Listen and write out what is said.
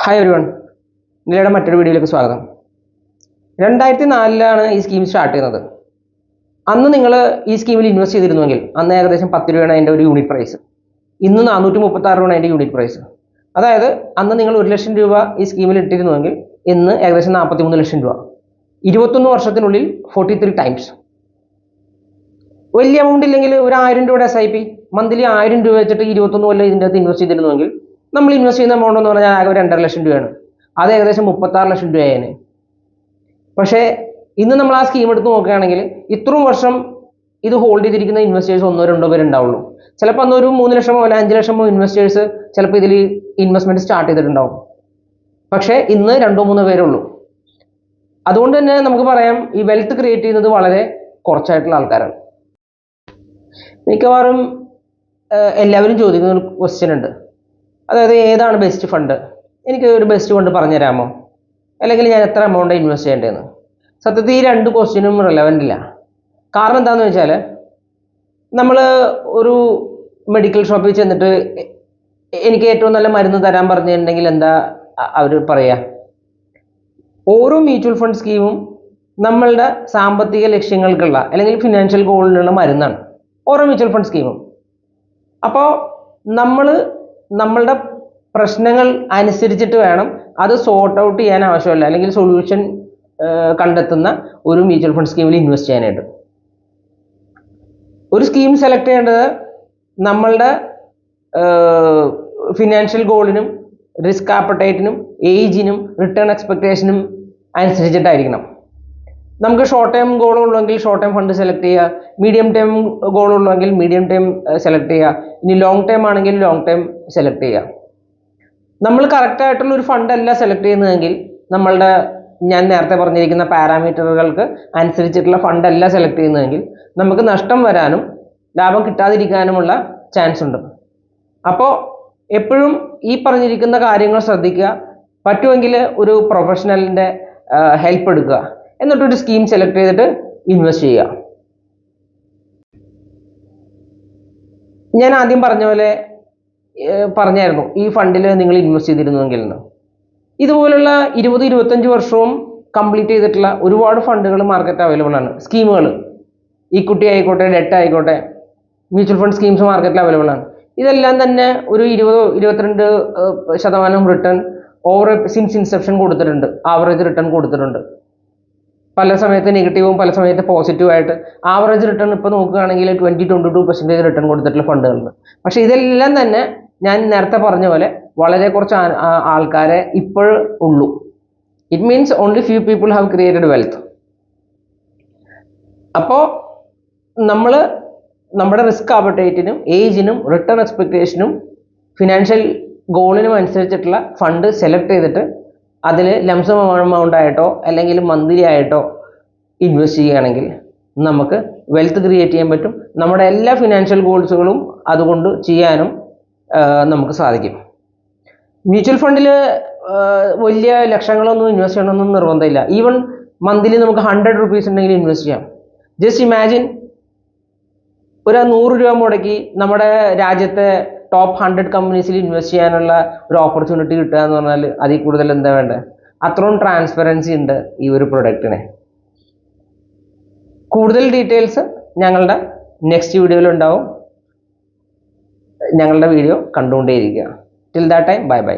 Hi everyone, നിലയുടെ മറ്റൊരു വീഡിയോയിലേക്ക് സ്വാഗതം. 2004 ഈ സ്കീം സ്റ്റാർട്ട് ചെയ്യുന്നത്. അന്ന് നിങ്ങൾ ഈ സ്കീമിൽ ഇൻവെസ്റ്റ് ചെയ്തിരുന്നുവെങ്കിൽ അന്ന് ഏകദേശം 10 രൂപയാണ് അതിൻ്റെ ഒരു യൂണിറ്റ് പ്രൈസ്. ഇന്ന് 436 രൂപയാണ് അതിൻ്റെ യൂണിറ്റ് പ്രൈസ്. അതായത് അന്ന് നിങ്ങൾ 1 ലക്ഷം രൂപ ഈ സ്കീമിൽ ഇട്ടിരുന്നുവെങ്കിൽ ഇന്ന് ഏകദേശം 43 ലക്ഷം രൂപ. 21 വർഷത്തിനുള്ളിൽ 43 ടൈംസ്. വലിയ എമൗണ്ട് ഇല്ലെങ്കിൽ ഒരു 1000 രൂപയുടെ SIP മന്ത്ലി 1000 രൂപ വെച്ചിട്ട് 21 കൊല്ലം ഇതിൻ്റെ അകത്ത് ഇൻവെസ്റ്റ് ചെയ്തിരുന്നുവെങ്കിൽ നമ്മൾ ഇൻവെസ്റ്റ് ചെയ്യുന്ന എമൗണ്ട് എന്ന് പറഞ്ഞാൽ ആകെ 2.5 ലക്ഷം രൂപയാണ്. അത് ഏകദേശം 36 ലക്ഷം രൂപയായേനെ. പക്ഷേ ഇന്ന് നമ്മൾ ആ സ്കീം എടുത്ത് നോക്കുകയാണെങ്കിൽ ഇത്രയും വർഷം ഇത് ഹോൾഡ് ചെയ്തിരിക്കുന്ന ഇൻവെസ്റ്റേഴ്സ് 1-2 പേര് ഉണ്ടാവുള്ളൂ. ചിലപ്പോൾ അന്നൊരു 3 ലക്ഷമോ അല്ല 5 ലക്ഷമോ ഇൻവെസ്റ്റേഴ്സ് ചിലപ്പോൾ ഇതിൽ ഇൻവെസ്റ്റ്മെന്റ് സ്റ്റാർട്ട് ചെയ്തിട്ടുണ്ടാവും. പക്ഷേ ഇന്ന് 2-3 പേരുള്ളൂ. അതുകൊണ്ട് തന്നെ നമുക്ക് പറയാം ഈ വെൽത്ത് ക്രിയേറ്റ് ചെയ്യുന്നത് വളരെ കുറച്ചായിട്ടുള്ള ആൾക്കാരാണ്. മിക്കവാറും എല്ലാവരും ചോദിക്കുന്ന ഒരു ക്വസ്റ്റ്യൻ ഉണ്ട്, അതായത് ഏതാണ് ബെസ്റ്റ് ഫണ്ട്, എനിക്ക് ഒരു ബെസ്റ്റ് ഫണ്ട് പറഞ്ഞു തരാമോ, അല്ലെങ്കിൽ ഞാൻ എത്ര എമൗണ്ട് ഇൻവെസ്റ്റ് ചെയ്യേണ്ടതെന്ന്. സത്യത്തിൽ ഈ 2 ക്വസ്റ്റ്യനും റിലവൻ്റ് ഇല്ല. കാരണം എന്താണെന്ന് വെച്ചാൽ നമ്മൾ ഒരു മെഡിക്കൽ ഷോപ്പിൽ ചെന്നിട്ട് എനിക്ക് ഏറ്റവും നല്ല മരുന്ന് തരാൻ പറഞ്ഞിട്ടുണ്ടെങ്കിൽ എന്താ അവർ പറയുക? ഓരോ മ്യൂച്വൽ ഫണ്ട് സ്കീമും നമ്മളുടെ സാമ്പത്തിക ലക്ഷ്യങ്ങൾക്കുള്ള അല്ലെങ്കിൽ ഫിനാൻഷ്യൽ ഗോളിനുള്ള മരുന്നാണ് ഓരോ മ്യൂച്വൽ ഫണ്ട് സ്കീമും. അപ്പോൾ നമ്മളുടെ പ്രശ്നങ്ങൾ അനുസരിച്ചിട്ട് വേണം അത് സോർട്ട് ഔട്ട് ചെയ്യാൻ ആവശ്യമില്ല അല്ലെങ്കിൽ സൊല്യൂഷൻ കണ്ടെത്തുന്ന ഒരു മ്യൂച്വൽ ഫണ്ട് സ്കീമിൽ ഇൻവെസ്റ്റ് ചെയ്യാനായിട്ട്. ഒരു സ്കീം സെലക്ട് ചെയ്യേണ്ടത് നമ്മളുടെ ഫിനാൻഷ്യൽ ഗോളിനും റിസ്ക് ആപ്പറ്റൈറ്റിനും ഏജിനും റിട്ടേൺ എക്സ്പെക്ടേഷനും അനുസരിച്ചിട്ടായിരിക്കണം. നമുക്ക് ഷോർട്ട് ടൈം ഗോൾ ഉള്ളെങ്കിൽ ഷോർട്ട് ടൈം ഫണ്ട് സെലക്ട് ചെയ്യുക, മീഡിയം ടൈം ഗോൾ ഉള്ളെങ്കിൽ മീഡിയം ടൈം സെലക്ട് ചെയ്യുക, ഇനി ലോങ് ടൈം ആണെങ്കിൽ ലോങ് ടൈം സെലക്ട് ചെയ്യുക. നമ്മൾ കറക്റ്റായിട്ടുള്ള ഒരു ഫണ്ടല്ല സെലക്ട് ചെയ്യുന്നതെങ്കിൽ നമ്മളുടെ ഞാൻ നേരത്തെ പറഞ്ഞിരിക്കുന്ന പാരാമീറ്ററുകൾക്ക് അനുസരിച്ചിട്ടുള്ള ഫണ്ടല്ല സെലക്ട് ചെയ്യുന്നതെങ്കിൽ നമുക്ക് നഷ്ടം വരാനും ലാഭം കിട്ടാതിരിക്കാനുമുള്ള ചാൻസ് ഉണ്ട്. അപ്പോൾ എപ്പോഴും ഈ പറഞ്ഞിരിക്കുന്ന കാര്യങ്ങൾ ശ്രദ്ധിക്കുക. പറ്റുമെങ്കിൽ ഒരു പ്രൊഫഷണലിൻ്റെ ഹെൽപ്പ് എടുക്കുക, എന്നിട്ടൊരു സ്കീം സെലക്ട് ചെയ്തിട്ട് ഇൻവെസ്റ്റ് ചെയ്യുക. ഞാൻ ആദ്യം പറഞ്ഞ പോലെ പറഞ്ഞായിരുന്നു ഈ ഫണ്ടിൽ നിങ്ങൾ ഇൻവെസ്റ്റ് ചെയ്തിരുന്നുവെങ്കിൽ ഇതുപോലുള്ള 20-25 വർഷവും കംപ്ലീറ്റ് ചെയ്തിട്ടുള്ള ഒരുപാട് ഫണ്ടുകൾ മാർക്കറ്റ് അവൈലബിൾ ആണ്. സ്കീമുകൾ ഇക്വിറ്റി ആയിക്കോട്ടെ ഡെറ്റ് ആയിക്കോട്ടെ മ്യൂച്വൽ ഫണ്ട് സ്കീംസ് മാർക്കറ്റിൽ അവൈലബിൾ ആണ്. ഇതെല്ലാം തന്നെ ഒരു 20-22% റിട്ടേൺ ഓവർ സിൻസ് ഇൻസെപ്ഷൻ കൊടുത്തിട്ടുണ്ട്, ആവറേജ് റിട്ടേൺ കൊടുത്തിട്ടുണ്ട്. പല സമയത്ത് നെഗറ്റീവും പല സമയത്ത് പോസിറ്റീവായിട്ട് ആവറേജ് റിട്ടേൺ ഇപ്പോൾ നോക്കുകയാണെങ്കിൽ 20-22% റിട്ടേൺ കൊടുത്തിട്ടുള്ള ഫണ്ടുകളുണ്ട്. പക്ഷേ ഇതെല്ലാം തന്നെ ഞാൻ നേരത്തെ പറഞ്ഞ പോലെ വളരെ കുറച്ച് ആൾക്കാരെ ഇപ്പോഴും ഉള്ളൂ. It means only few people have created wealth. അപ്പോൾ നമ്മൾ നമ്മുടെ റിസ്ക് ആപ്പറ്റൈറ്റിനും ഏജിനും റിട്ടേൺ എക്സ്പെക്ടേഷനും ഫിനാൻഷ്യൽ ഗോളിനും അനുസരിച്ചിട്ടുള്ള ഫണ്ട് സെലക്ട് ചെയ്തിട്ട് അതിൽ ലംസം എമൗണ്ട് ആയിട്ടോ അല്ലെങ്കിൽ മന്ത്ലി ആയിട്ടോ ഇൻവെസ്റ്റ് ചെയ്യുകയാണെങ്കിൽ നമുക്ക് വെൽത്ത് ക്രിയേറ്റ് ചെയ്യാൻ പറ്റും. നമ്മുടെ എല്ലാ ഫിനാൻഷ്യൽ ഗോൾസുകളും അതുകൊണ്ട് ചെയ്യാനും നമുക്ക് സാധിക്കും. മ്യൂച്വൽ ഫണ്ടിൽ വലിയ ലക്ഷങ്ങളൊന്നും ഇൻവെസ്റ്റ് ചെയ്യണമെന്നും നിർബന്ധമില്ല. ഈവൻ മന്ത്ലി നമുക്ക് 100 റുപ്പീസ് ഉണ്ടെങ്കിൽ ഇൻവെസ്റ്റ് ചെയ്യാം. ജസ്റ്റ് ഇമാജിൻ ഒരു 100 രൂപ മുടക്കി നമ്മുടെ രാജ്യത്തെ ടോപ്പ് 100 കമ്പനീസിൽ ഇൻവെസ്റ്റ് ചെയ്യാനുള്ള ഒരു ഓപ്പർച്യൂണിറ്റി കിട്ടുക എന്ന് പറഞ്ഞാൽ അതിൽ കൂടുതൽ എന്താ വേണ്ടത്? അത്രയും ട്രാൻസ്പെറൻസി ഉണ്ട് ഈ ഒരു പ്രൊഡക്റ്റിന്. കൂടുതൽ ഡീറ്റെയിൽസ് ഞങ്ങളുടെ നെക്സ്റ്റ് വീഡിയോയിൽ ഉണ്ടാവും. ഞങ്ങളുടെ വീഡിയോ കണ്ടുകൊണ്ടേയിരിക്കുക. Till that time bye by.